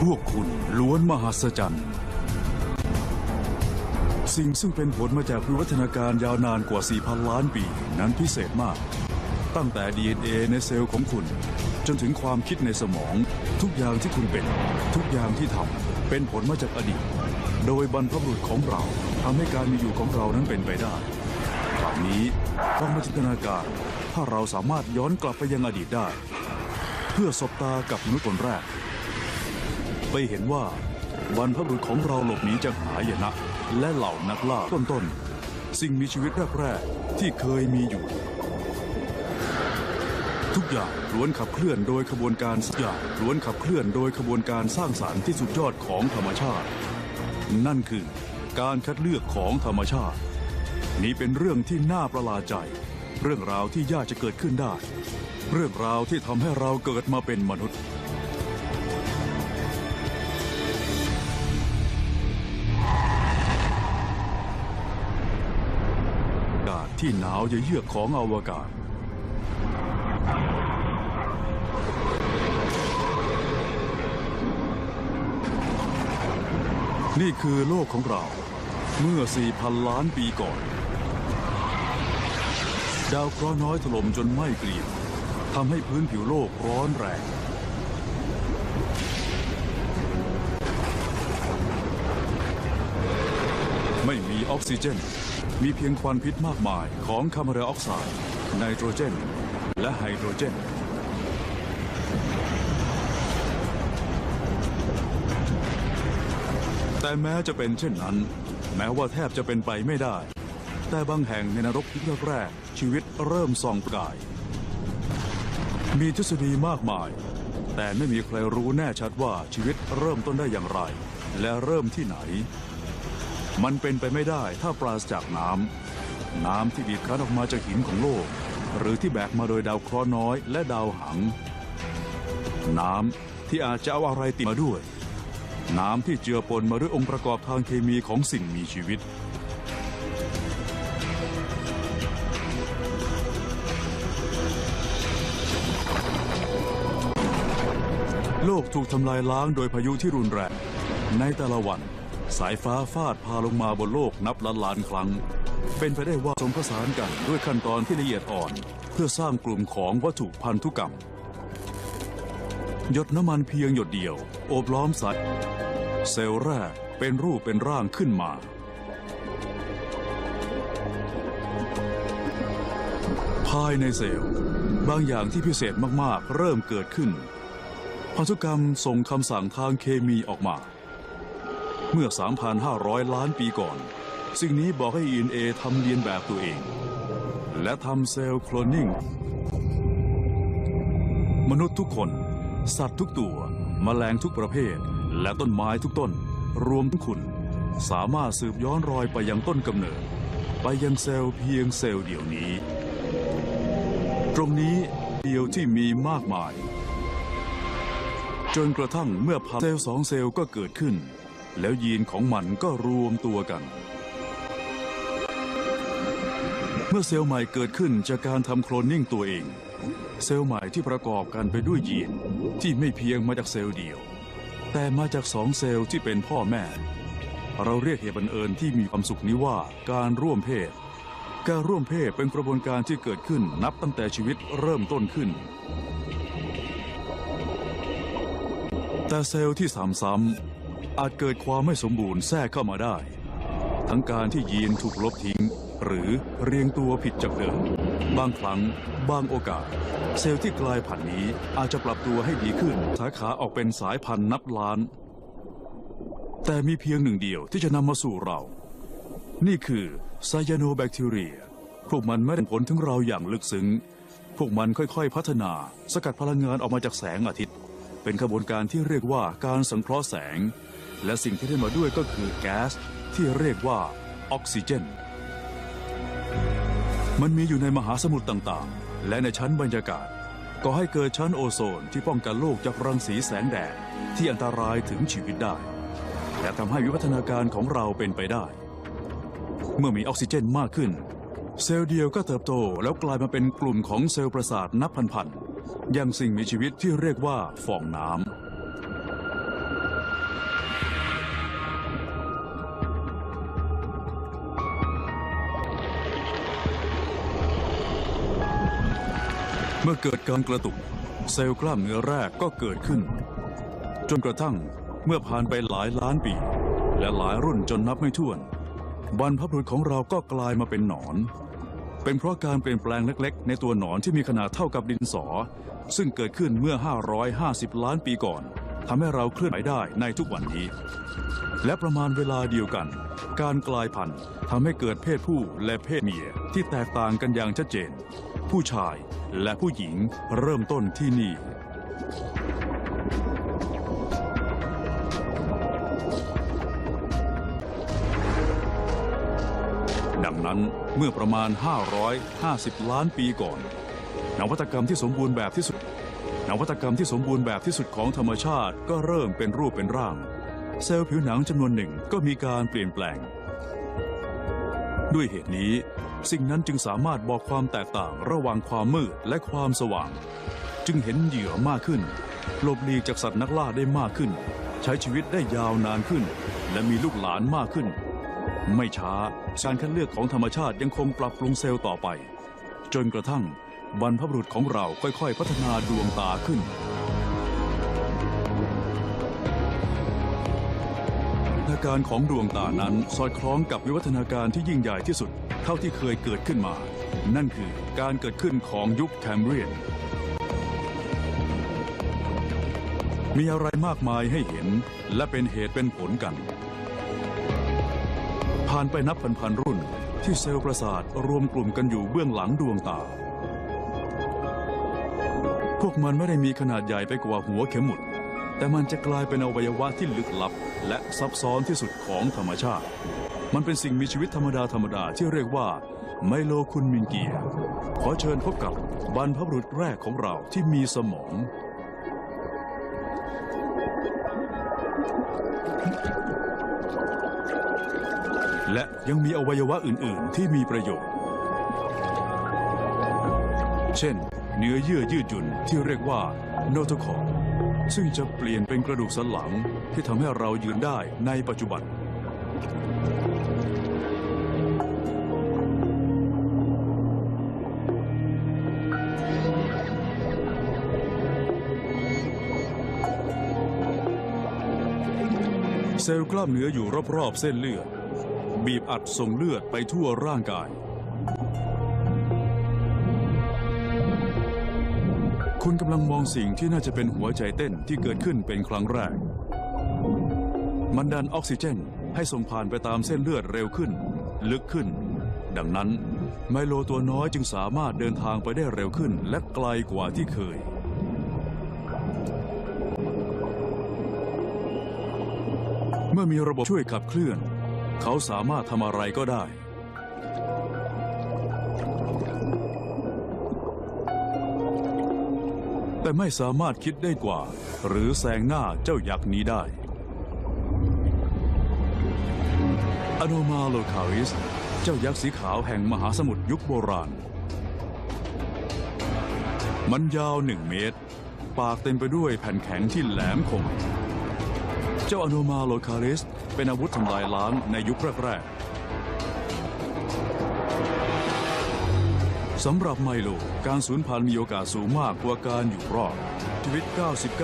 พวกคุณล้วนมหัศจรรย์สิ่งซึ่งเป็นผลมาจากวิวัฒนาการยาวนานกว่า 4,000 ล้านปีนั้นพิเศษมากตั้งแต่ DNA ในเซลล์ของคุณจนถึงความคิดในสมองทุกอย่างที่คุณเป็นทุกอย่างที่ทำเป็นผลมาจากอดีตโดยบรรพบุรุษของเราทำให้การมีอยู่ของเรานั้นเป็นไปได้คราวนี้ลองมาจินตนาการถ้าเราสามารถย้อนกลับไปยังอดีตได้เพื่อสบตากับมนุษย์คนแรกไปเห็นว่าบรรพบุรุษของเราหลบหนีจากหายนะและเหล่านักล่าต้นๆสิ่งมีชีวิตแรกๆที่เคยมีอยู่ทุกอย่างล้วนขับเคลื่อนโดยขบวนการสร้างสรรค์ที่สุดยอดของธรรมชาตินั่นคือการคัดเลือกของธรรมชาตินี้เป็นเรื่องที่น่าประหลาดใจเรื่องราวที่ยากจะเกิดขึ้นได้เรื่องราวที่ทำให้เราเกิดมาเป็นมนุษย์อากาศที่หนาวเยือกของอวกาศนี่คือโลกของเราเมื่อ 4,000 ล้านปีก่อนดาวเคราะห์น้อยถล่มจนไหม้เกรียมทำให้พื้นผิวโลกร้อนแรงไม่มีออกซิเจนมีเพียงควันพิษมากมายของคาร์บอนไดออกไซด์ไนโตรเจนและไฮโดรเจนแต่แม้จะเป็นเช่นนั้นแม้ว่าแทบจะเป็นไปไม่ได้แต่บางแห่งในนรกยุคแรกชีวิตเริ่มส่องประกายมีทฤษฎีมากมายแต่ไม่มีใครรู้แน่ชัดว่าชีวิตเริ่มต้นได้อย่างไรและเริ่มที่ไหนมันเป็นไปไม่ได้ถ้าปราศจากน้ำที่บีบคั้นออกมาจากหินของโลกหรือที่แบกมาโดยดาวเคราะห์น้อยและดาวหางน้ำที่อาจจะเอาอะไรติดมาด้วยน้ำที่เจือปนมาด้วยองค์ประกอบทางเคมีของสิ่งมีชีวิตโลกถูกทำลายล้างโดยพายุที่รุนแรงในแต่ละวันสายฟ้าฟาดพาลงมาบนโลกนับล้านครั้งเป็นไปได้ว่าผสมผสานกันด้วยขั้นตอนที่ละเอียดอ่อนเพื่อสร้างกลุ่มของวัตถุพันธุกรรมหยดน้ำมันเพียงหยดเดียวโอบล้อมสายเซลล์แรกเป็นรูปเป็นร่างขึ้นมาภายในเซลล์บางอย่างที่พิเศษมากๆเริ่มเกิดขึ้นพันธุกรรมส่งคำสั่งทางเคมีออกมาเมื่อ 3,500 ล้านปีก่อนสิ่งนี้บอกให้ DNA ทำเลียนแบบตัวเองและทำเซลล์โคลนนิ่งมนุษย์ทุกคนสัตว์ทุกตัวแมลงทุกประเภทและต้นไม้ทุกต้นรวมทั้งคุณสามารถสืบย้อนรอยไปยังต้นกำเนิดไปยังเซลล์เพียงเซลล์เดียวนี้ตรงนี้เดียวที่มีมากมายจนกระทั่งเมื่อเซลล์2 เซลล์ก็เกิดขึ้นแล้วยีนของมันก็รวมตัวกันเมื่อเซลล์ใหม่เกิดขึ้นจากการทำโคลนนิ่งตัวเองเซลล์ใหม่ที่ประกอบกันไปด้วยยีนที่ไม่เพียงมาจากเซลล์เดียวแต่มาจาก2 เซลล์ที่เป็นพ่อแม่เราเรียกเหตุบังเอิญที่มีความสุขนี้ว่าการร่วมเพศการร่วมเพศเป็นกระบวนการที่เกิดขึ้นนับตั้งแต่ชีวิตเริ่มต้นขึ้นแต่เซลล์ที่ซ้ำๆอาจเกิดความไม่สมบูรณ์แทรกเข้ามาได้ทั้งการที่ยีนถูกลบทิ้งหรือเรียงตัวผิดจากเดิมบางครั้งบางโอกาสเซลล์ที่กลายพันธุ์นี้อาจจะปรับตัวให้ดีขึ้นสาขาออกเป็นสายพันธุ์นับล้านแต่มีเพียงหนึ่งเดียวที่จะนำมาสู่เรานี่คือไซยาโนแบคทีเรียพวกมันไม่ได้ผลถึงเราอย่างลึกซึ้งพวกมันค่อยๆพัฒนาสกัดพลังงานออกมาจากแสงอาทิตย์เป็นกระบวนการที่เรียกว่าการสังเคราะห์แสงและสิ่งที่ได้มาด้วยก็คือแก๊สที่เรียกว่าออกซิเจนมันมีอยู่ในมหาสมุทรต่างๆและในชั้นบรรยากาศก่อให้เกิดชั้นโอโซนที่ป้องกันโลกจากรังสีแสงแดดที่อันตรายถึงชีวิตได้และทำให้วิวัฒนาการของเราเป็นไปได้เมื่อมีออกซิเจนมากขึ้นเซลล์เดียวก็เติบโตแล้วกลายมาเป็นกลุ่มของเซลล์ประสาทนับพันๆอย่างสิ่งมีชีวิตที่เรียกว่าฟองน้ำ มื่อเกิดการกระตุกเซลล์กล้ามเนื้อแรกก็เกิดขึ้นจนกระทั่งเมื่อผ่านไปหลายล้านปีและหลายรุ่นจนนับไม่ถ้วนบรรพบุรุษของเราก็กลายมาเป็นหนอนเป็นเพราะการเปลี่ยนแปลงเล็กๆในตัวหนอนที่มีขนาดเท่ากับดินสอซึ่งเกิดขึ้นเมื่อ550ล้านปีก่อนทำให้เราเคลื่อนไหวได้ในทุกวันนี้และประมาณเวลาเดียวกันการกลายพันธุ์ทำให้เกิดเพศผู้และเพศเมียที่แตกต่างกันอย่างชัดเจนผู้ชายและผู้หญิงเริ่มต้นที่นี่ดังนั้นเมื่อประมาณ550ล้านปีก่อนนวัตกรรมที่สมบูรณ์แบบที่สุดของธรรมชาติก็เริ่มเป็นรูปเป็นร่างเซลล์ผิวหนังจำนวนหนึ่งก็มีการเปลี่ยนแปลงด้วยเหตุนี้สิ่งนั้นจึงสามารถบอกความแตกต่างระหว่างความมืดและความสว่างจึงเห็นเหยื่อมากขึ้นหลบหลีกจากสัตว์นักล่าได้มากขึ้นใช้ชีวิตได้ยาวนานขึ้นและมีลูกหลานมากขึ้นไม่ช้าการคัดเลือกของธรรมชาติยังคงปรับปรุงเซลล์ต่อไปจนกระทั่งบรรพบุรุษของเราค่อยๆพัฒนาดวงตาขึ้นพัฒนาการของดวงตานั้นสอดคล้องกับวิวัฒนาการที่ยิ่งใหญ่ที่สุดเท่าที่เคยเกิดขึ้นมานั่นคือการเกิดขึ้นของยุคแคมเบรียนมีอะไรมากมายให้เห็นและเป็นเหตุเป็นผลกันผ่านไปนับพันรุ่นที่เซลล์ประสาทรวมกลุ่มกันอยู่เบื้องหลังดวงตาพวกมันไม่ได้มีขนาดใหญ่ไปกว่าหัวเข็มหมุดแต่มันจะกลายเป็นอวัยวะที่ลึกลับและซับซ้อนที่สุดของธรรมชาติมันเป็นสิ่งมีชีวิตธรรมดาที่เรียกว่าไมโลคุนมินเกียขอเชิญพบกับบรรพบุรุษแรกของเราที่มีสมองและยังมีอวัยวะอื่นๆที่มีประโยชน์เช่นเนื้อเยื่อยืดหยุ่นที่เรียกว่าโนโทคอร์ซึ่งจะเปลี่ยนเป็นกระดูกสันหลังที่ทำให้เรายืนได้ในปัจจุบันเซลล์กล้ามเนื้ออยู่รอบๆเส้นเลือดบีบอัดส่งเลือดไปทั่วร่างกายคุณกำลังมองสิ่งที่น่าจะเป็นหัวใจเต้นที่เกิดขึ้นเป็นครั้งแรกมันดันออกซิเจนให้ส่งผ่านไปตามเส้นเลือดเร็วขึ้นลึกขึ้นดังนั้นไมโลตัวน้อยจึงสามารถเดินทางไปได้เร็วขึ้นและไกลกว่าที่เคยเมื่อมีระบบช่วยขับเคลื่อนเขาสามารถทำอะไรก็ได้แต่ไม่สามารถคิดได้กว่าหรือแซงหน้าเจ้ายักษ์นี้ได้อโนมาโลคาริสเจ้ายักษ์สีขาวแห่งมหาสมุทรยุคโบราณมันยาว1 เมตรปากเต็มไปด้วยแผ่นแข็งที่แหลมคมเจ้าอโนมาโลคาริสเป็นอาวุธทำลายล้างในยุคแรกๆสำหรับไมโลการสูญพันธุ์มีโอกาสสูงมากกว่าการอยู่รอดชีวิต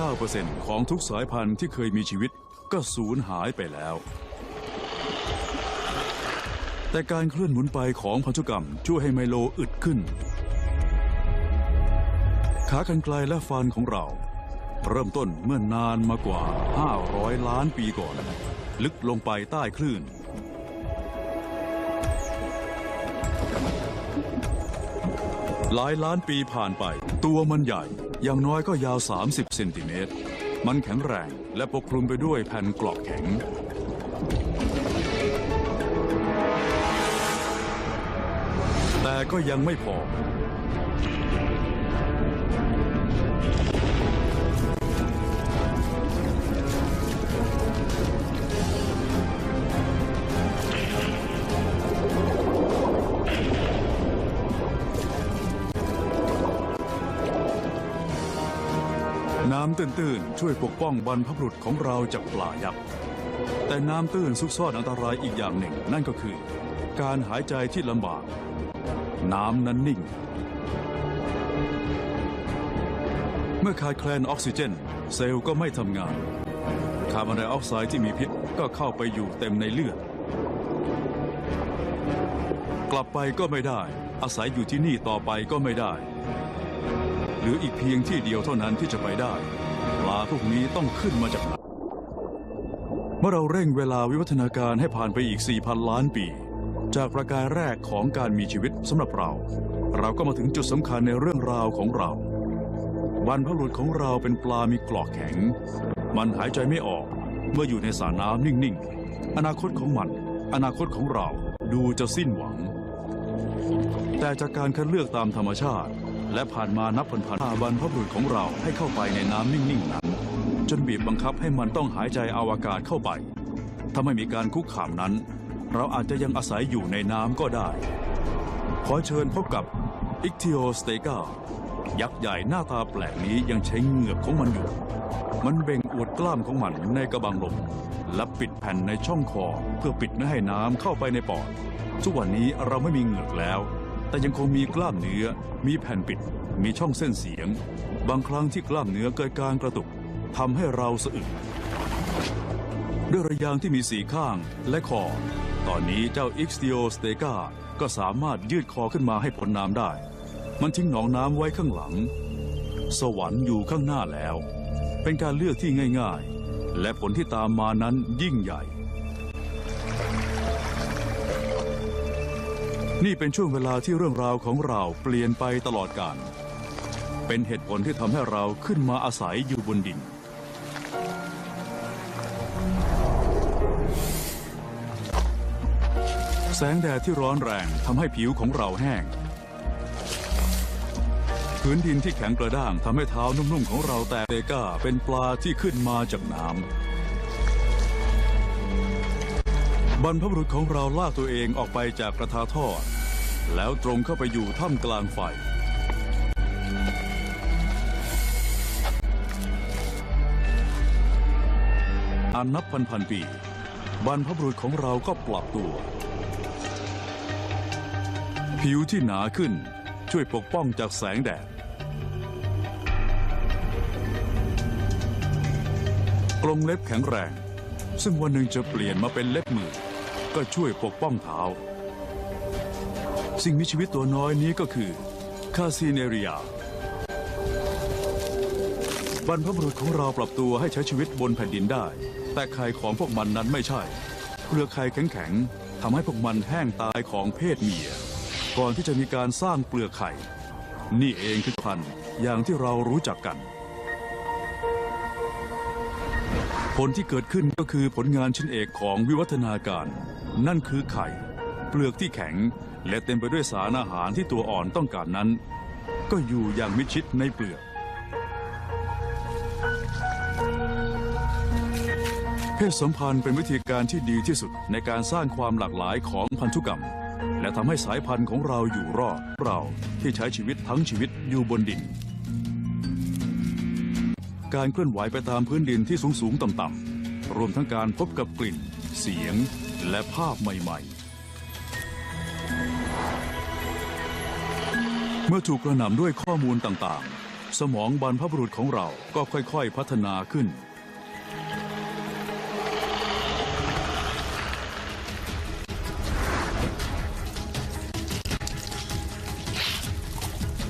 99% ของทุกสายพันธุ์ที่เคยมีชีวิตก็สูญหายไปแล้วแต่การเคลื่อนหมุนไปของพันธุกรรมช่วยให้ไมโลอึดขึ้นขากรรไกรและฟันของเราเริ่มต้นเมื่อนานมากว่า500ล้านปีก่อนลึกลงไปใต้คลื่นหลายล้านปีผ่านไปตัวมันใหญ่อย่างน้อยก็ยาว30 เซนติเมตรมันแข็งแรงและปกคลุมไปด้วยแผ่นเกราะแข็งแต่ก็ยังไม่พอน้ำตื้นๆช่วยปกป้องบรรพบุรุษของเราจากปลายักษ์แต่น้ำตื้นซุกซ่อนอันตรายอีกอย่างหนึ่งนั่นก็คือการหายใจที่ลำบากน้ำนั้นนิ่ง เมื่อขาดแคลนออกซิเจนเซลล์ก็ไม่ทำงานคาร์บอนไดออกไซด์ที่มีพิษก็เข้าไปอยู่เต็มในเลือดกลับไปก็ไม่ได้อาศัยอยู่ที่นี่ต่อไปก็ไม่ได้หรืออีกเพียงที่เดียวเท่านั้นที่จะไปได้ปลาพวกนี้ต้องขึ้นมาจากน้ำเมื่อเราเร่งเวลาวิวัฒนาการให้ผ่านไปอีก 4,000 ล้านปีจากประกายแรกของการมีชีวิตสำหรับเราก็มาถึงจุดสำคัญในเรื่องราวของเราบรรพบุรุษของเราเป็นปลามีกรอกแข็งมันหายใจไม่ออกเมื่ออยู่ในสระน้ำนิ่งๆอนาคตของมันอนาคตของเราดูจะสิ้นหวังแต่จากการคัดเลือกตามธรรมชาติและผ่านมานับพันบรรพบุรุษของเราให้เข้าไปในน้ำนิ่งๆนั้นจนบีบบังคับให้มันต้องหายใจเอาอากาศเข้าไปถ้าไม่มีการคุกคามนั้นเราอาจจะยังอาศัยอยู่ในน้ำก็ได้ขอเชิญพบกับอิคทิโอสเตกายักษ์ใหญ่หน้าตาแปลกนี้ยังใช้เหงือกของมันอยู่มันเบ่งอวดกล้ามของมันในกระบังลมและปิดแผ่นในช่องคอเพื่อปิดไม่ให้น้ำเข้าไปในปอดทุกวันนี้เราไม่มีเหงือกแล้วแต่ยังคงมีกล้ามเนื้อมีแผ่นปิดมีช่องเส้นเสียงบางครั้งที่กล้ามเนื้อเกิดการกระตุกทำให้เราสะอึกด้วยระยางที่มี4ข้างและคอตอนนี้เจ้าอิคทิโอสเตกาก็สามารถยืดคอขึ้นมาให้พ้นน้ำได้มันทิ้งหนองน้ำไว้ข้างหลังสวรรค์อยู่ข้างหน้าแล้วเป็นการเลือกที่ง่ายๆและผลที่ตามมานั้นยิ่งใหญ่นี่เป็นช่วงเวลาที่เรื่องราวของเราเปลี่ยนไปตลอดกาลเป็นเหตุผลที่ทำให้เราขึ้นมาอาศัยอยู่บนดินแสงแดดที่ร้อนแรงทำให้ผิวของเราแห้งพื้นดินที่แข็งกระด้างทำให้เท้านุ่มๆของเราแตกเตก้าเป็นปลาที่ขึ้นมาจากน้ำบรรพบุรุษของเราลากตัวเองออกไปจากกระทะทอดแล้วตรงเข้าไปอยู่ท่ามกลางไฟนับพันปีบรรพบุรุษของเราก็ปรับตัวผิวที่หนาขึ้นช่วยปกป้องจากแสงแดดกรงเล็บแข็งแรงซึ่งวันหนึ่งจะเปลี่ยนมาเป็นเล็บมือก็ช่วยปกป้องเท้าสิ่งมีชีวิตตัวน้อยนี้ก็คือคาซิเนเรียบรรพบุรุษของเราปรับตัวให้ใช้ชีวิตบนแผ่นดินได้แต่ไข่ของพวกมันนั้นไม่ใช่เปลือกไข่แข็งๆทำให้พวกมันแห้งตายของเพศเมียก่อนที่จะมีการสร้างเปลือกไข่นี่เองคือพันธุ์อย่างที่เรารู้จักกันผลที่เกิดขึ้นก็คือผลงานชิ้นเอกของวิวัฒนาการนั่นคือไข่เปลือกที่แข็งและเต็มไปด้วยสารอาหารที่ตัวอ่อนต้องการนั้นก็อยู่อย่างมิดชิดในเปลือกเพศสัมพันธ์เป็นวิธีการที่ดีที่สุดในการสร้างความหลากหลายของพันธุกรรมและทำให้สายพันธุ์ของเราอยู่รอดเราที่ใช้ชีวิตทั้งชีวิตอยู่บนดินการเคลื่อนไหวไปตามพื้นดินที่สูงต่ำๆรวมทั้งการพบกับกลิ่นเสียงและภาพใหม่ๆเมื่อถูกกระหน่ำด้วยข้อมูลต่างๆสมองบรรพบุรุษของเราก็ค่อยๆพัฒนาขึ้น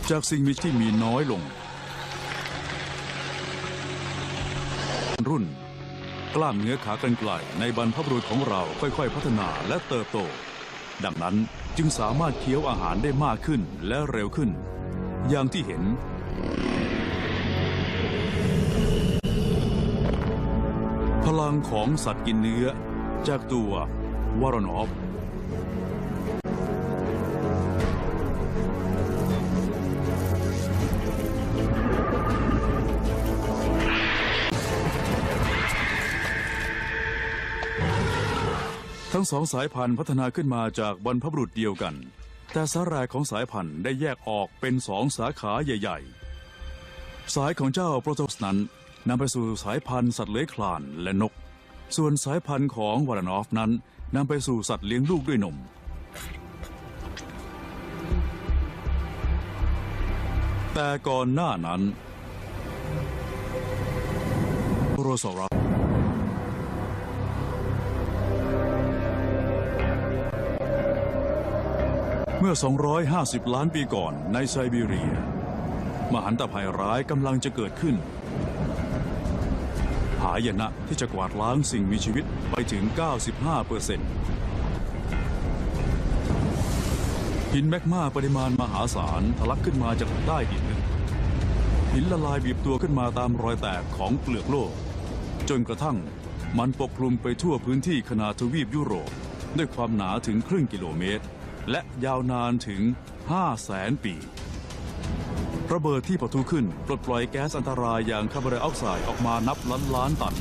จากสิ่งมีที่มีน้อยลงรุ่นกล้ามเนื้อขากรรไกรในบรรพบุรุษของเราค่อยๆพัฒนาและเติบโตดังนั้นจึงสามารถเคี้ยวอาหารได้มากขึ้นและเร็วขึ้นอย่างที่เห็นพลังของสัตว์กินเนื้อจากตัววารานอฟทั้งสองสายพันธุ์พัฒนาขึ้นมาจากบรรพบุรุษเดียวกันแต่สาหร่ายของสายพันธุ์ได้แยกออกเป็น2 สาขาใหญ่ๆสายของเจ้าโปรโตสนั้นนำไปสู่สายพันธุ์สัตว์เลื้อยคลานและนกส่วนสายพันธุ์ของวารานอฟนั้นนำไปสู่สัตว์เลี้ยงลูกด้วยนมแต่ก่อนหน้านั้น ซอรัสเมื่อ 250 ล้านปีก่อนในไซบีเรียมหันตภัยร้ายกำลังจะเกิดขึ้นหายนะที่จะกวาดล้างสิ่งมีชีวิตไปถึง 95%หินแมกมาปริมาณมหาศาลทะลักขึ้นมาจากใต้ดินลึกหินละลายบีบตัวขึ้นมาตามรอยแตกของเปลือกโลกจนกระทั่งมันปกคลุมไปทั่วพื้นที่ขนาดทวีปยุโรปด้วยความหนาถึงครึ่งกิโลเมตรและยาวนานถึง 500,000 ปีระเบิดที่ปะทุขึ้นปลดปล่อยแก๊สอันตรายอย่างคาร์บอนไดออกไซด์ออกมานับล้านตัน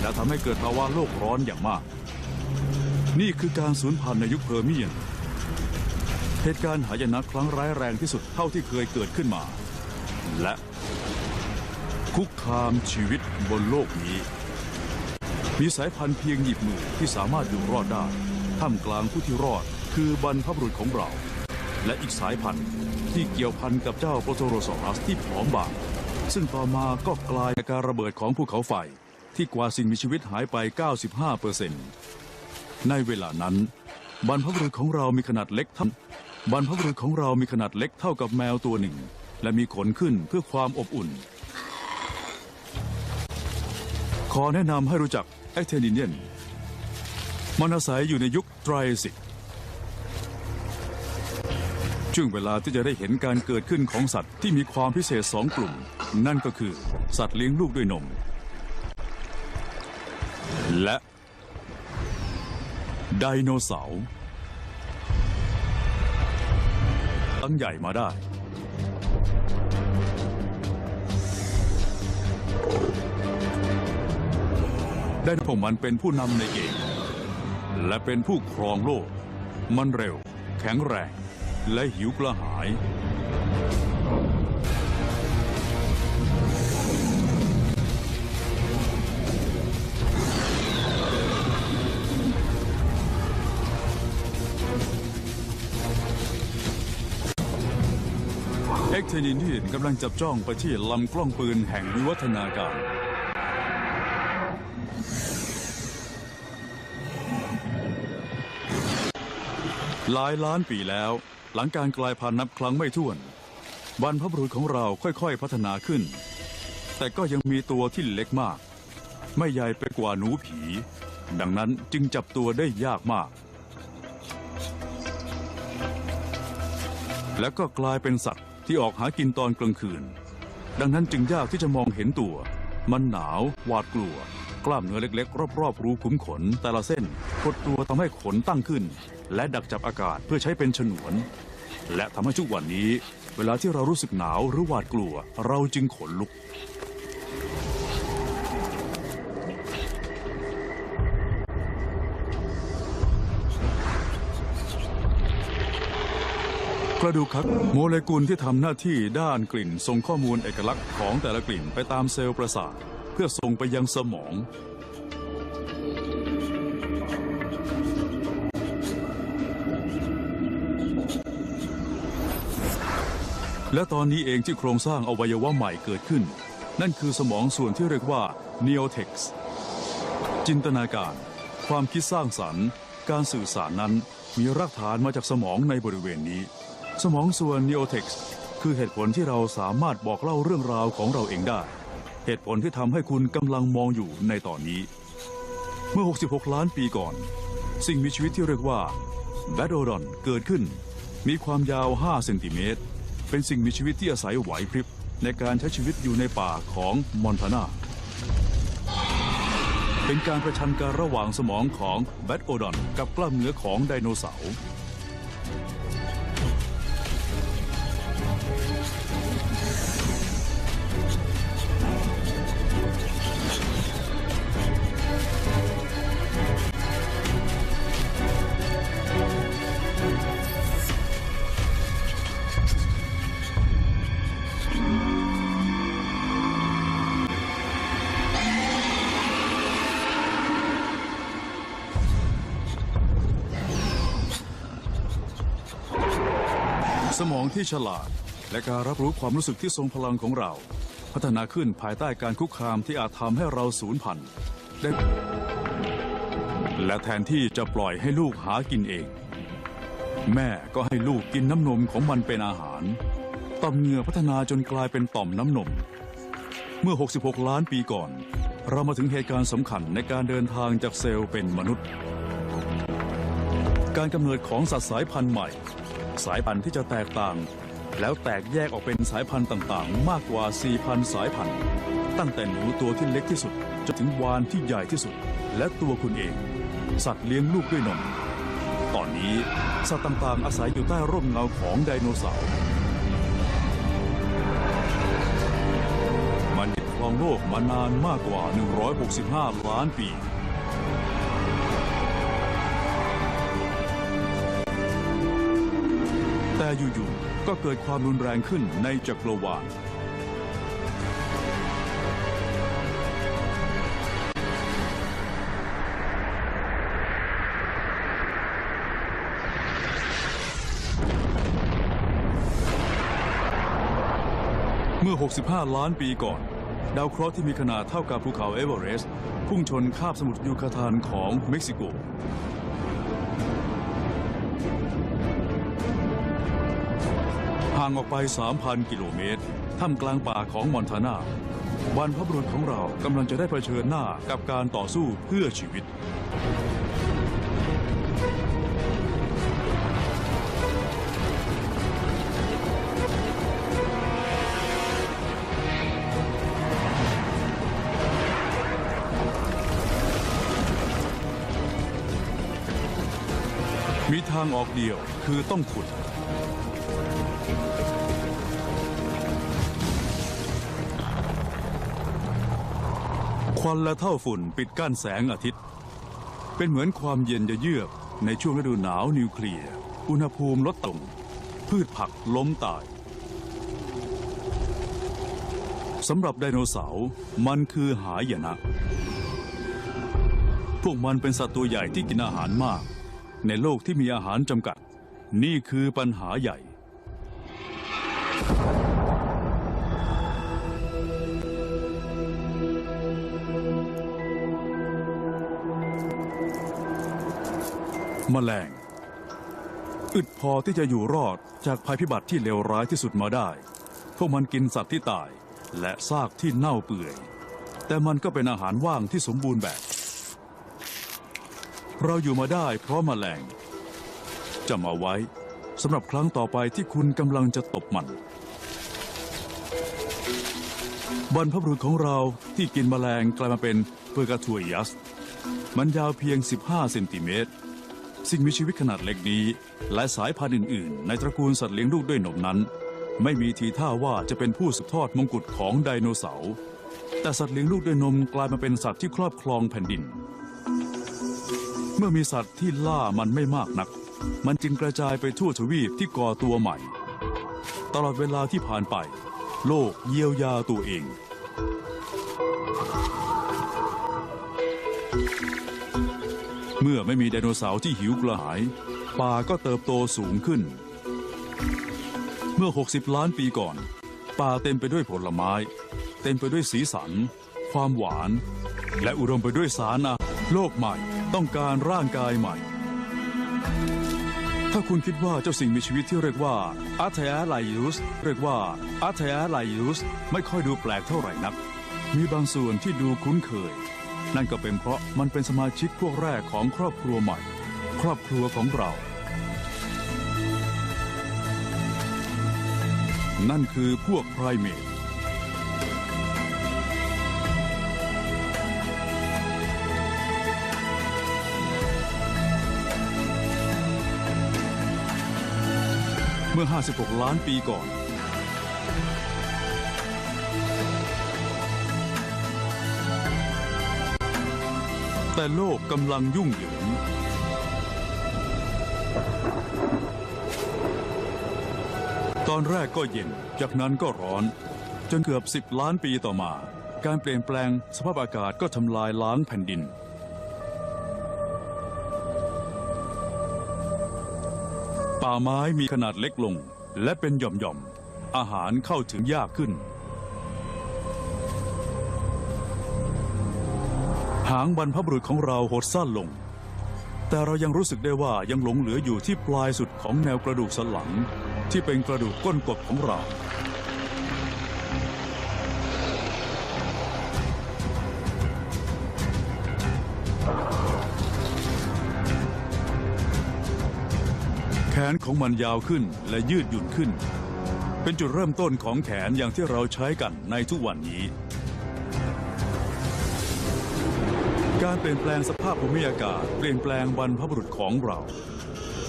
และทำให้เกิดภาวะโลกร้อนอย่างมากนี่คือการสูญพันธุ์ในยุคเพอร์เมียนเหตุการณ์หายนะครั้งร้ายแรงที่สุดเท่าที่เคยเกิดขึ้นมาและคุกคามชีวิตบนโลกนี้มีสายพันธุ์เพียงหยิบมือที่สามารถอยู่รอดได้ท่ามกลางผู้ที่รอดคือบรรพบุรุษของเราและอีกสายพันธุ์ที่เกี่ยวพันกับเจ้าโปรโตโรซอรัสที่ผอมบางซึ่งต่อมาก็กลายเป็นการระเบิดของภูเขาไฟที่กว่าสิ่งมีชีวิตหายไป 95% ในเวลานั้นบรรพบุรุษของเรามีขนาดเล็กเท่ากับแมวตัวหนึ่งและมีขนขึ้นเพื่อความอบอุ่นขอแนะนำให้รู้จักแอคเทนิเนียนมันอาศัยอยู่ในยุคไตรสิกช่วงเวลาที่จะได้เห็นการเกิดขึ้นของสัตว์ที่มีความพิเศษ2 กลุ่มนั่นก็คือสัตว์เลี้ยงลูกด้วยนมและไดโนเสาร์ตั้งใหญ่มาได้พวกมันเป็นผู้นำในเกมและเป็นผู้ครองโลกมันเร็วแข็งแรงและหิวกระหายเอ็กเทนิเนียนกำลังจับจ้องไปที่ลำกล้องปืนแห่งวิวัฒนาการหลายล้านปีแล้วหลังการกลายพันธุ์นับครั้งไม่ถ้วนบรรพบุรุษของเราค่อยๆพัฒนาขึ้นแต่ก็ยังมีตัวที่เล็กมากไม่ใหญ่ไปกว่าหนูผีดังนั้นจึงจับตัวได้ยากมากและก็กลายเป็นสัตว์ที่ออกหากินตอนกลางคืนดังนั้นจึงยากที่จะมองเห็นตัวมันหนาวหวาดกลัวกล้ามเนื้อเล็กๆรอบๆรูขุมขนแต่ละเส้นกดตัวทำให้ขนตั้งขึ้นและดักจับอากาศเพื่อใช้เป็นฉนวนและทำให้ทุกวันนี้เวลาที่เรารู้สึกหนาวหรือหวาดกลัวเราจึงขนลุกกระดูกครับโมเลกุลที่ทำหน้าที่ด้านกลิ่นส่งข้อมูลเอกลักษณ์ของแต่ละกลิ่นไปตามเซลล์ประสาทเพื่อส่งไปยังสมองและตอนนี้เองที่โครงสร้างอวัยวะใหม่เกิดขึ้นนั่นคือสมองส่วนที่เรียกว่า Neotex จินตนาการความคิดสร้างสรรค์การสื่อสารนั้นมีรากฐานมาจากสมองในบริเวณนี้สมองส่วน Neotex คือเหตุผลที่เราสามารถบอกเล่าเรื่องราวของเราเองได้เหตุผลที่ทำให้คุณกำลังมองอยู่ในตอนนี้เมื่อ66 ล้านปีก่อนสิ่งมีชีวิตที่เรียกว่าแบดโอดอนเกิดขึ้นมีความยาว5 เซนติเมตรเป็นสิ่งมีชีวิตที่อาศัยไหวพริบในการใช้ชีวิตอยู่ในป่าของมอนทานาเป็นการประชันกันระหว่างสมองของแบดโอดอนกับกล้ามเนื้อของไดโนเสาร์สมองที่ฉลาดและการรับรู้ความรู้สึกที่ทรงพลังของเราพ พัฒนาขึ้นภายใต้การคุกคามที่อาจทำให้เราสูญพันธุ์ได้และแทนที่จะปล่อยให้ลูกหากินเอง แม่ก็ให้ลูกกินน้ำนมของมันเป็นอาหารต่อมเหงื่อพัฒนาจนกลายเป็นต่อมน้ำนมเมื่อ 66 ล้านปีก่อนเรามาถึงเหตุการณ์สำคัญในการเดินทางจากเซลล์เป็นมนุษย์การกำเนิดของสัตว์สายพันธุ์ใหม่สายพันธุ์ที่จะแตกต่างแล้วแตกแยกออกเป็นสายพันธุ์ต่างๆมากกว่า 4,000 สายพันธุ์ตั้งแต่หนูตัวที่เล็กที่สุดจนถึงวาฬที่ใหญ่ที่สุดและตัวคุณเองสัตว์เลี้ยงลูกด้วยนมตอนนี้สัตว์ต่างๆอาศัยอยู่ใต้ร่มเงาของไดโนเสาร์มันยึดครองโลกมานานมากกว่า 165 ล้านปีแต่อยู่ๆก็เกิดความรุนแรงขึ้นในจักรวาลเมื่อ 65 ล้านปีก่อนดาวเคราะห์ที่มีขนาดเท่ากับภูเขาเอเวอเรสต์พุ่งชนคาบสมุทรยูคาทานของเม็กซิโกห่างออกไป 3,000 กิโลเมตรท่ามกลางป่าของมอนทานาบรรพบุรุษของเรากำลังจะได้เผชิญหน้ากับการต่อสู้เพื่อชีวิตมีทางออกเดียวคือต้องขุดควันและเท่าฝุ่นปิดกั้นแสงอาทิตย์เป็นเหมือนความเย็นเยือกในช่วงฤดูหนาวนิวเคลียร์อุณหภูมิลดต่ำพืชผักล้มตายสำหรับไดโนเสาร์มันคือหายนะพวกมันเป็นสัตว์ตัวใหญ่ที่กินอาหารมากในโลกที่มีอาหารจำกัดนี่คือปัญหาใหญ่แมลงอึดพอที่จะอยู่รอดจากภัยพิบัติที่เลวร้ายที่สุดมาได้พวกมันกินสัตว์ที่ตายและซากที่เน่าเปื่อยแต่มันก็เป็นอาหารว่างที่สมบูรณ์แบบเราอยู่มาได้เพราะแมลงจำเอาไว้สำหรับครั้งต่อไปที่คุณกำลังจะตบมันบรรพบุรุษของเราที่กินแมลงกลายมาเป็นเปอร์กาทัวยัสมันยาวเพียง15 เซนติเมตรสิ่งมีชีวิตขนาดเล็กนี้และสายพันธุ์อื่นๆในตระกูลสัตว์เลี้ยงลูกด้วยนมนั้นไม่มีทีท่าว่าจะเป็นผู้สืบทอดมงกุฎของไดโนเสาร์แต่สัตว์เลี้ยงลูกด้วยนมกลายมาเป็นสัตว์ที่ครอบครองแผ่นดินเมื่อมีสัตว์ที่ล่ามันไม่มากนักมันจึงกระจายไปทั่วทวีปที่ก่อตัวใหม่ตลอดเวลาที่ผ่านไปโลกเยียวยาตัวเองเมื่อไม่มีไดโนเสาร์ที่หิวกระหายป่าก็เติบโตสูงขึ้นเมื่อ60 ล้านปีก่อนป่าเต็มไปด้วยผลไม้เต็มไปด้วยสีสันความหวานและอุดมไปด้วยสารอาหารโลกใหม่ต้องการร่างกายใหม่ถ้าคุณคิดว่าเจ้าสิ่งมีชีวิตที่เรียกว่าอาร์เทไลยูสไม่ค่อยดูแปลกเท่าไหร่นักมีบางส่วนที่ดูคุ้นเคยนั่นก็เป็นเพราะมันเป็นสมาชิกพวกแรกของครอบครัวใหม่ครอบครัวของเรานั่นคือพวกไพรเมทเมื่อ56 ล้านปีก่อนแต่โลกกำลังยุ่งเหยิงตอนแรกก็เย็นจากนั้นก็ร้อนจนเกือบ10 ล้านปีต่อมาการเปลี่ยนแปลงสภาพอากาศก็ทำลายล้างแผ่นดินป่าไม้มีขนาดเล็กลงและเป็นหย่อมๆอาหารเข้าถึงยากขึ้น หางบรรพบุรุษของเราหดสั้นลงแต่เรายังรู้สึกได้ว่ายังหลงเหลืออยู่ที่ปลายสุดของแนวกระดูกสันหลังที่เป็นกระดูกก้นกบของเราแขนของมันยาวขึ้นและยืดหยุ่นขึ้นเป็นจุดเริ่มต้นของแขนอย่างที่เราใช้กันในทุกวันนี้การเปลี่ยนแปลงสภาพภูมิอากาศเปลี่ยนแปลงบรรพบุรุษของเรา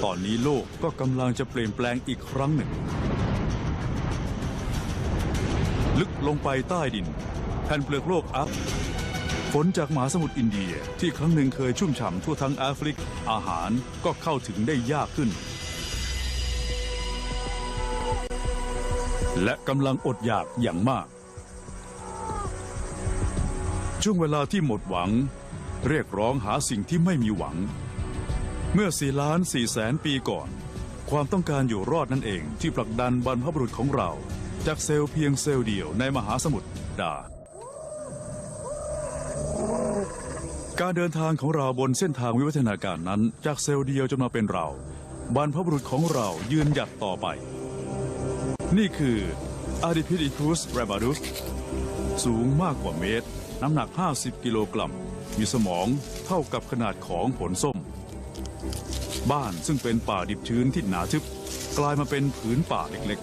ตอนนี้โลกก็กำลังจะเปลี่ยนแปลงอีกครั้งหนึ่งลึกลงไปใต้ดินแผ่นเปลือกโลกฝนจากมหาสมุทรอินเดียที่ครั้งหนึ่งเคยชุ่มฉ่ำทั่วทั้งแอฟริกอาหารก็เข้าถึงได้ยากขึ้นและกำลังอดอยากอย่างมากช่วงเวลาที่หมดหวังเรียกร้องหาสิ่งที่ไม่มีหวังเมื่อ4,400,000 ปีก่อนความต้องการอยู่รอดนั่นเองที่ผลักดันบรรพบุรุษของเราจากเซลล์เพียงเซลล์เดียวในมหาสมุทรการเดินทางของเราบนเส้นทางวิวัฒนาการนั้นจากเซลล์เดียวจนมาเป็นเราบรรพบุรุษของเรายืนหยัดต่อไปนี่คือ Ardipithecus rabidus สูงมากกว่าเมตรน้ำหนัก50 กิโลกรัมมีสมองเท่ากับขนาดของผลส้มบ้านซึ่งเป็นป่าดิบชื้นที่หนาทึบกลายมาเป็นผืนป่าเล็ก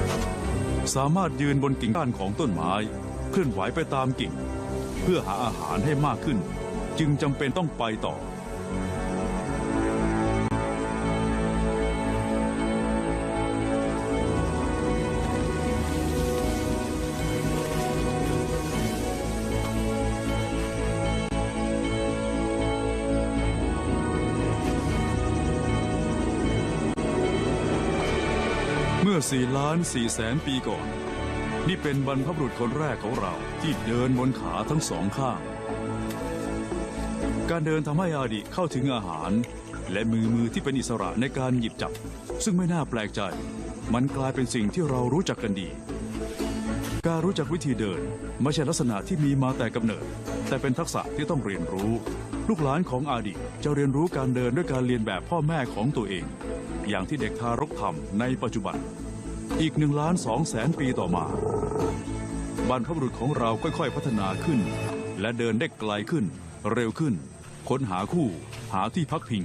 ๆสามารถยืนบนกิ่งก้านของต้นไม้เคลื่อนไหวไปตามกิ่งเพื่อหาอาหารให้มากขึ้นจึงจำเป็นต้องไปต่อเมื่อ4,400,000 ปีก่อนนี่เป็นบรรพบุรุษคนแรกของเราที่เดินบนขาทั้งสองข้างการเดินทำให้อาดิเข้าถึงอาหารและมือที่เป็นอิสระในการหยิบจับซึ่งไม่น่าแปลกใจมันกลายเป็นสิ่งที่เรารู้จักกันดีการรู้จักวิธีเดินไม่ใช่ลักษณะที่มีมาแต่กำเนิดแต่เป็นทักษะที่ต้องเรียนรู้ลูกหลานของอาดิจะเรียนรู้การเดินด้วยการเรียนแบบพ่อแม่ของตัวเองอย่างที่เด็กทารกทำในปัจจุบันอีก1,200,000 ปีต่อมาบรรพบุรุษของเราค่อยๆพัฒนาขึ้นและเดินได้ไกลขึ้นเร็วขึ้นค้นหาคู่หาที่พักพิง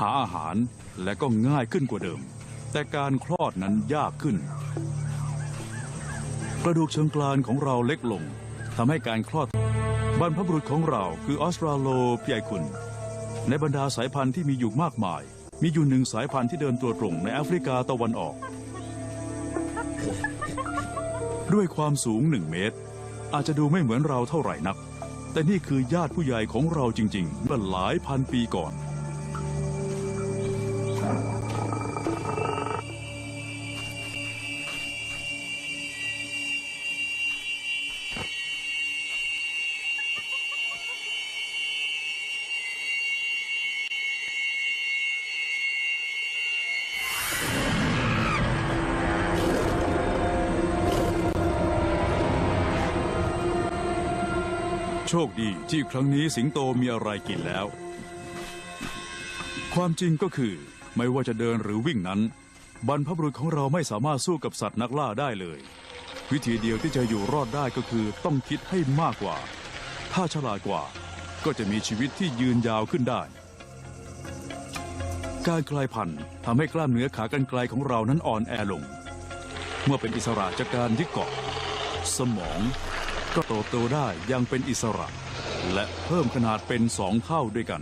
หาอาหารและก็ง่ายขึ้นกว่าเดิมแต่การคลอดนั้นยากขึ้นกระดูกเชิงกรานของเราเล็กลงทำให้การคลอดบรรพบุรุษของเราคือออสตราโลพิไอคุนในบรรดาสายพันธุ์ที่มีอยู่มากมายมีอยู่1 สายพันธุ์ที่เดินตัวตรงในแอฟริกาตะวันออกด้วยความสูง1 เมตรอาจจะดูไม่เหมือนเราเท่าไหร่นักแต่นี่คือญาติผู้ใหญ่ของเราจริงๆเมื่อหลายพันปีก่อนโชคดีที่ครั้งนี้สิงโตมีอะไรกินแล้วความจริงก็คือไม่ว่าจะเดินหรือวิ่งนั้นบรรพบุรุษของเราไม่สามารถสู้กับสัตว์นักล่าได้เลยวิธีเดียวที่จะอยู่รอดได้ก็คือต้องคิดให้มากกว่าถ้าฉลาดกว่าก็จะมีชีวิตที่ยืนยาวขึ้นได้การกลายพันธุ์ทำให้กล้ามเนื้อขากรรไกรของเรานั้นอ่อนแอลงเมื่อเป็นอิสระจากการยึดเกาะสมองก็โตได้อย่างเป็นอิสระและเพิ่มขนาดเป็น2 เท่าด้วยกัน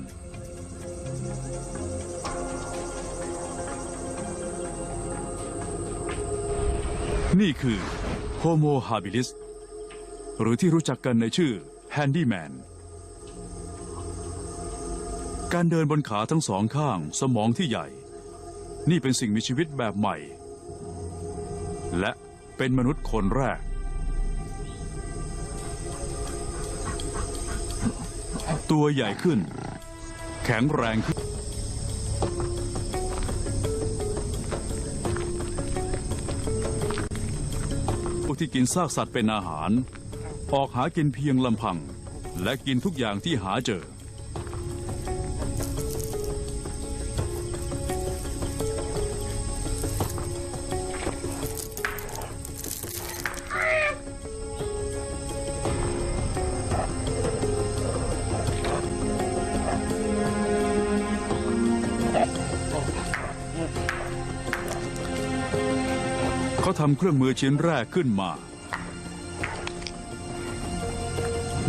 นี่คือ Homo habilis หรือที่รู้จักกันในชื่อ Handyman การเดินบนขาทั้ง2 ข้างสมองที่ใหญ่นี่เป็นสิ่งมีชีวิตแบบใหม่และเป็นมนุษย์คนแรกตัวใหญ่ขึ้นแข็งแรงขึ้นพวกที่กินซากสัตว์เป็นอาหาร ออกหากินเพียงลำพังและกินทุกอย่างที่หาเจอเขาทำเครื่องมือชิ้นแรกขึ้นมา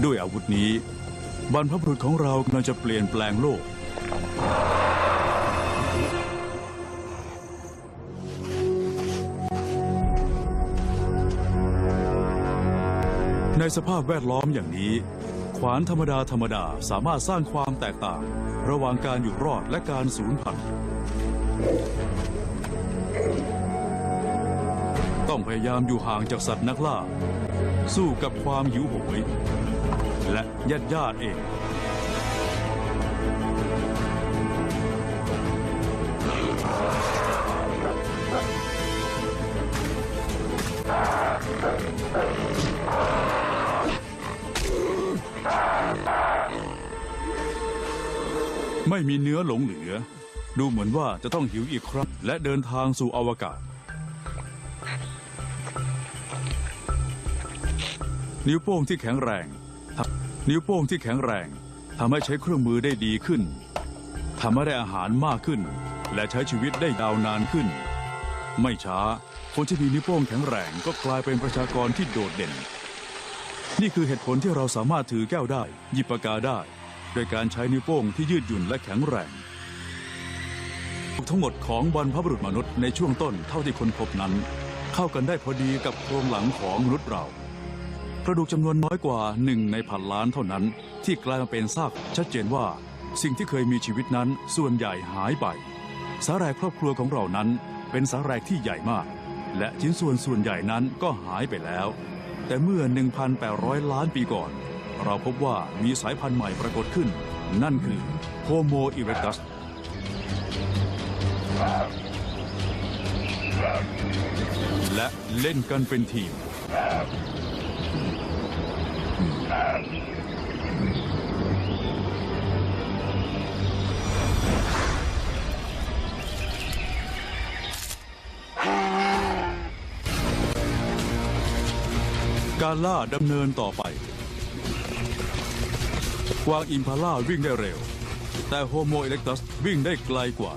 ด้วยอาวุธนี้บรรพบุรุษของเรากำลังจะเปลี่ยนแปลงโลกในสภาพแวดล้อมอย่างนี้ขวานธรรมดาสามารถสร้างความแตกต่างระหว่างการอยู่รอดและการสูญพันธุ์ต้องพยายามอยู่ห่างจากสัตว์นักล่าสู้กับความหิวโหยและญาติเองไม่มีเนื้อหลงเหลือดูเหมือนว่าจะต้องหิวอีกครั้งและเดินทางสู่อวกาศนิ้วโป้งที่แข็งแรงทำให้ใช้เครื่องมือได้ดีขึ้นทำให้ได้อาหารมากขึ้นและใช้ชีวิตได้ยาวนานขึ้นไม่ช้าคนที่มีนิ้วโป้งแข็งแรงก็กลายเป็นประชากรที่โดดเด่นนี่คือเหตุผลที่เราสามารถถือแก้วได้หยิบปากกาได้โดยการใช้นิ้วโป้งที่ยืดหยุ่นและแข็งแรงทั้งหมดของบรรพบุรุษมนุษย์ในช่วงต้นเท่าที่คนพบนั้นเข้ากันได้พอดีกับโครงหลังของมนุษย์เรากระดูกจำนวนน้อยกว่า1 ใน 1,000 ล้านเท่านั้นที่กลายมาเป็นซากชัดเจนว่าสิ่งที่เคยมีชีวิตนั้นส่วนใหญ่หายไปสาแหรกครอบครัวของเรานั้นเป็นสาแหรกที่ใหญ่มากและชิ้นส่วนใหญ่นั้นก็หายไปแล้วแต่เมื่อ 1,800 ล้านปีก่อนเราพบว่ามีสายพันธุ์ใหม่ปรากฏขึ้นนั่นคือโฮโมอิเร็กตัสและเล่นกันเป็นทีมการล่าดำเนินต่อไปกวางอิมพาล่าวิ่งได้เร็วแต่โฮโมอิเร็กตัสวิ่งได้ไกลกว่า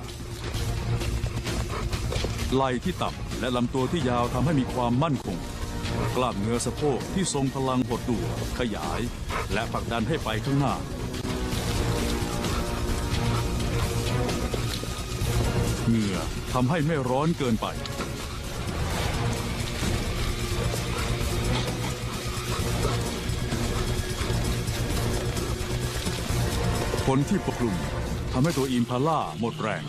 ไหล่ที่ต่ำและลำตัวที่ยาวทำให้มีความมั่นคงกล้ามเนื้อสะโพกที่ทรงพลังหดตัวขยายและผลักดันให้ไปข้างหน้าเหงื่อทำให้ไม่ร้อนเกินไปฝนที่ปกคลุมทำให้ตัวอิมพาล่าหมดแรง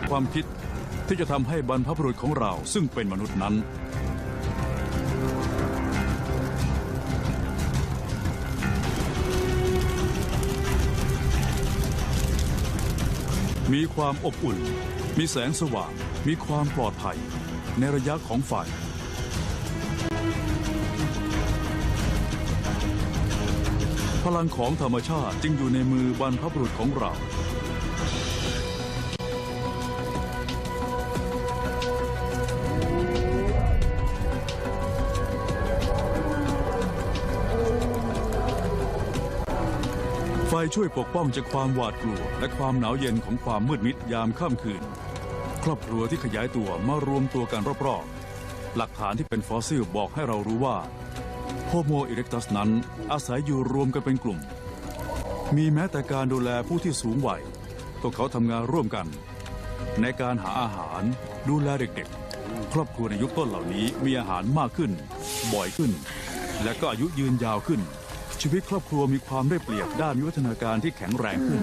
ความคิดที่จะทำให้บรรพบุรุษของเราซึ่งเป็นมนุษย์นั้นมีความอบอุ่นมีแสงสว่างมีความปลอดภัยในระยะของไฟพลังของธรรมชาติจึงอยู่ในมือบรรพบุรุษของเราไฟช่วยปกป้องจากความหวาดกลัวและความหนาวเย็นของความมืดมิดยามค่ำคืนครอบครัวที่ขยายตัวมารวมตัวกันรอบๆหลักฐานที่เป็นฟอสซิลบอกให้เรารู้ว่าโฮโมอิเร็กตัสนั้นอาศัยอยู่รวมกันเป็นกลุ่มมีแม้แต่การดูแลผู้ที่สูงวัยพวกเขาทำงานร่วมกันในการหาอาหารดูแลเด็กๆครอบครัวในยุคต้นเหล่านี้มีอาหารมากขึ้นบ่อยขึ้นและก็อายุยืนยาวขึ้นชีวิตครอบครัวมีความได้เปรียบด้านวิวัฒนาการที่แข็งแรงขึ้น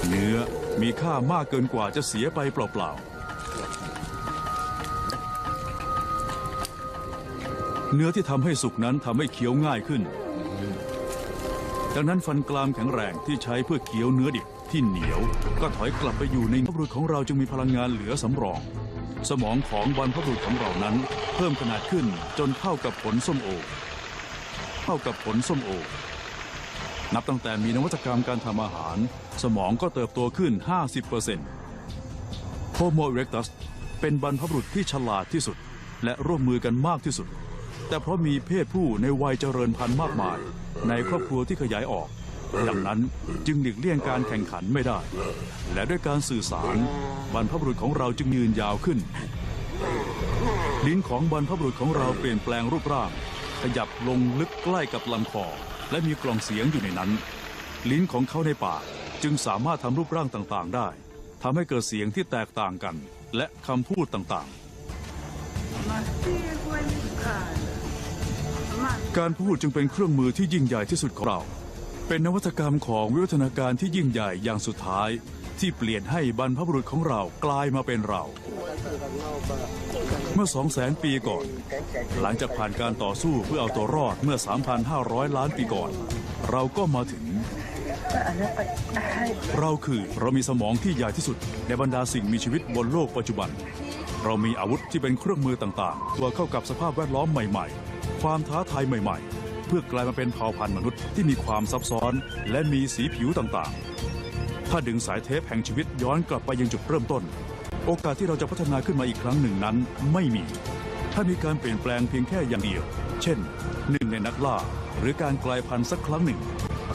เนื้อมีค่ามากเกินกว่าจะเสียไปเปล่าๆเนื้อที่ทำให้สุกนั้นทำให้เคี้ยวง่ายขึ้น ดังนั้นฟันกรามแข็งแรงที่ใช้เพื่อเคี้ยวเนื้อดิบที่เหนียวก็ถอยกลับไปอยู่ในบรรพบุรุษของเราจึงมีพลังงานเหลือสำรองสมองของบรรพบุรุษของเรานั้นเพิ่มขนาดขึ้นจนเท่ากับผลส้มโอนับตั้งแต่มีนวัตกรรมการทำอาหารสมองก็เติบโตขึ้น 50% Homo erectus เป็นบรรพบุรุษที่ฉลาดที่สุดและร่วมมือกันมากที่สุดแต่เพราะมีเพศผู้ในวัยเจริญพันธุ์มากมายในครอบครัวที่ขยายออกดังนั้นจึงหลีกเลี่ยงการแข่งขันไม่ได้และด้วยการสื่อสารบรรพบุรุษของเราจึงยืนยาวขึ้นลิ้นของบรรพบุรุษของเราเปลี่ยนแปลงรูปร่างขยับลงลึกใกล้กับลำคอและมีกล่องเสียงอยู่ในนั้นลิ้นของเขาในปากจึงสามารถทำรูปร่างต่างๆได้ทำให้เกิดเสียงที่แตกต่างกันและคำพูดต่างๆการพูดจึงเป็นเครื่องมือที่ยิ่งใหญ่ที่สุดของเราเป็นนวัตกรรมของวิวัฒนาการที่ยิ่งใหญ่อย่างสุดท้ายที่เปลี่ยนให้บรรพบุรุษของเรากลายมาเป็นเราเมื่อ 200,000 ปีก่อนหลังจากผ่านการต่อสู้เพื่อเอาตัวรอดเมื่อ 3,500 ล้านปีก่อนเราก็มาถึงเรามีสมองที่ใหญ่ที่สุดในบรรดาสิ่งมีชีวิตบนโลกปัจจุบันเรามีอาวุธที่เป็นเครื่องมือต่างๆตัวเข้ากับสภาพแวดล้อมใหม่ๆความท้าทายใหม่ๆเพื่อกลายมาเป็นเผ่าพันธุ์มนุษย์ที่มีความซับซ้อนและมีสีผิวต่างๆถ้าดึงสายเทปแห่งชีวิตย้อนกลับไปยังจุดเริ่มต้นโอกาสที่เราจะพัฒนาขึ้นมาอีกครั้งหนึ่งนั้นไม่มีถ้ามีการเปลี่ยนแปลงเพียงแค่อย่างเดียวเช่นหนึ่งในนักล่าหรือการกลายพันธุ์สักครั้งหนึ่ง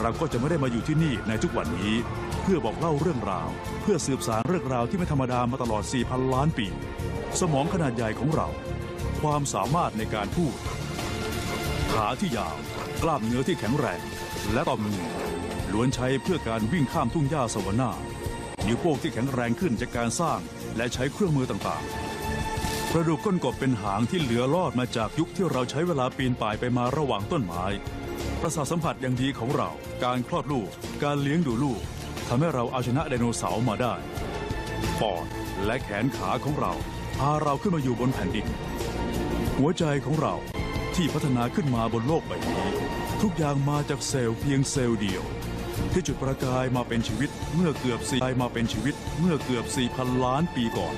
เราก็จะไม่ได้มาอยู่ที่นี่ในทุกวันนี้เพื่อบอกเล่าเรื่องราวเพื่อสืบสานเรื่องราวที่ไม่ธรรมดามาตลอด 4,000 ล้านปีสมองขนาดใหญ่ของเราความสามารถในการพูดขาที่ยาวกล้ามเนื้อที่แข็งแรงและต่อมมือล้วนใช้เพื่อการวิ่งข้ามทุ่งหญ้าสวรรค์นิ้วโป้งที่แข็งแรงขึ้นจากการสร้างและใช้เครื่องมือต่างๆกระดูกก้นกบเป็นหางที่เหลือรอดมาจากยุคที่เราใช้เวลาปีนป่ายไปมาระหว่างต้นไม้ประสาทสัมผัสอย่างดีของเราการคลอดลูกการเลี้ยงดูลูกทำให้เราเอาชนะไดโนเสาร์มาได้ปอดและแขนขาของเราพาเราขึ้นมาอยู่บนแผ่นดินหัวใจของเราที่พัฒนาขึ้นมาบนโลกใบนี้ทุกอย่างมาจากเซลล์เพียงเซลล์เดียวที่จุดประกายมาเป็นชีวิตเมื่อเกือบ 4,000 ล้านปีก่อน